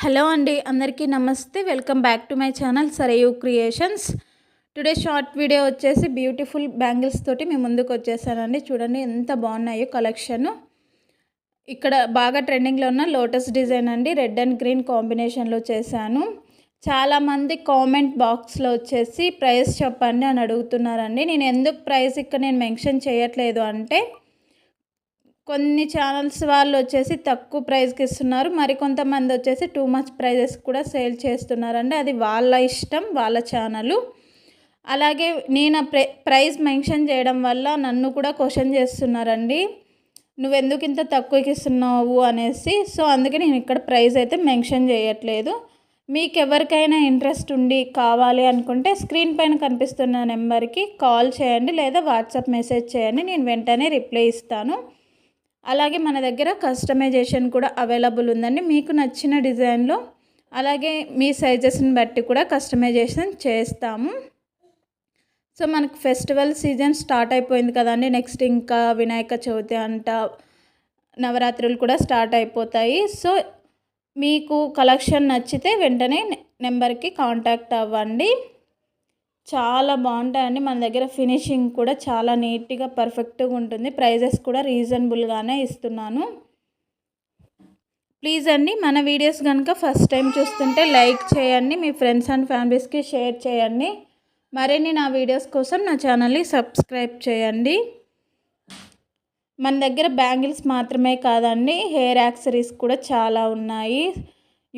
Hello అండి, అందరికీ నమస్తే. Welcome back to my channel Sarayu creations. Today short video వచ్చేసి బ్యూటిఫుల్ బ్యాంగిల్స్ తోటి మేము ముందుకు వచ్చేసానండి. చూడండి ఎంత బాగున్నాయో కలెక్షన్. ఇక్కడ బాగా ట్రెండింగ్లో ఉన్న లోటస్ డిజైన్ అండి, రెడ్ అండ్ గ్రీన్ కాంబినేషన్లో చేశాను. చాలామంది కామెంట్ బాక్స్లో వచ్చేసి ప్రైస్ చెప్పండి అని అడుగుతున్నారండి. నేను ఎందుకు ప్రైస్ ఇక్కడ మెన్షన్ చేయట్లేదు అంటే, కొన్ని ఛానల్స్ వాళ్ళు వచ్చేసి తక్కువ ప్రైస్కి ఇస్తున్నారు, మరికొంతమంది వచ్చేసి టూ మచ్ ప్రైజెస్ కూడా సేల్ చేస్తున్నారండి. అది వాళ్ళ ఇష్టం, వాళ్ళ ఛానల్. అలాగే నేను ప్రైస్ మెన్షన్ చేయడం వల్ల నన్ను కూడా క్వశ్చన్ చేస్తున్నారండి, నువ్వెందుకు ఇంత తక్కువకి ఇస్తున్నావు అనేసి. సో అందుకే నేను ఇక్కడ ప్రైస్ అయితే మెన్షన్ చేయట్లేదు. మీకు ఎవరికైనా ఇంట్రెస్ట్ ఉండి కావాలి అనుకుంటే స్క్రీన్ పైన కనిపిస్తున్న నెంబర్కి కాల్ చేయండి, లేదా వాట్సాప్ మెసేజ్ చేయండి, నేను వెంటనే రిప్లై ఇస్తాను. అలాగే మన దగ్గర కస్టమైజేషన్ కూడా అవైలబుల్ ఉందండి. మీకు నచ్చిన డిజైన్లో అలాగే మీ సైజెస్ని బట్టి కూడా కస్టమైజేషన్ చేస్తాము. సో మనకు ఫెస్టివల్ సీజన్ స్టార్ట్ అయిపోయింది కదండి. నెక్స్ట్ ఇంకా వినాయక చవితి అంట, నవరాత్రులు కూడా స్టార్ట్ అయిపోతాయి. సో మీకు కలెక్షన్ నచ్చితే వెంటనే నెంబర్కి కాంటాక్ట్ అవ్వండి. చాలా బాగుంటాయండి. మన దగ్గర ఫినిషింగ్ కూడా చాలా నీట్గా పర్ఫెక్ట్గా ఉంటుంది. ప్రైజెస్ కూడా రీజనబుల్గానే ఇస్తున్నాను. ప్లీజ్ అండి, మన వీడియోస్ కనుక ఫస్ట్ టైం చూస్తుంటే లైక్ చేయండి, మీ ఫ్రెండ్స్ అండ్ ఫ్యామిలీస్కి షేర్ చేయండి. మరిన్ని నా వీడియోస్ కోసం నా ఛానల్ని సబ్స్క్రైబ్ చేయండి. మన దగ్గర బ్యాంగిల్స్ మాత్రమే కాదండి, హెయిర్ యాక్సరీస్ కూడా చాలా ఉన్నాయి.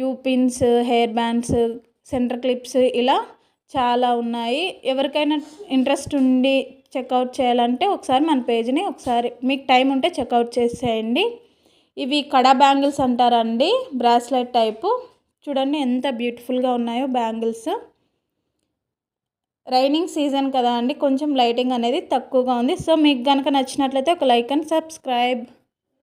U pins, hair bands, centre clips, ఇలా చాలా ఉన్నాయి. ఎవరికైనా ఇంట్రెస్ట్ ఉండి చెక్అవుట్ చేయాలంటే ఒకసారి మన పేజ్ని ఒకసారి మీకు టైం ఉంటే చెక్అవుట్ చేసేయండి. ఇవి కడా బ్యాంగిల్స్ అంటారండి, బ్రాస్లెట్ టైపు. చూడండి ఎంత బ్యూటిఫుల్గా ఉన్నాయో బ్యాంగిల్స్. రైనింగ్ సీజన్ కదా అండి, కొంచెం లైటింగ్ అనేది తక్కువగా ఉంది. సో మీకు కనుక నచ్చినట్లయితే ఒక లైక్ అండ్ సబ్స్క్రైబ్.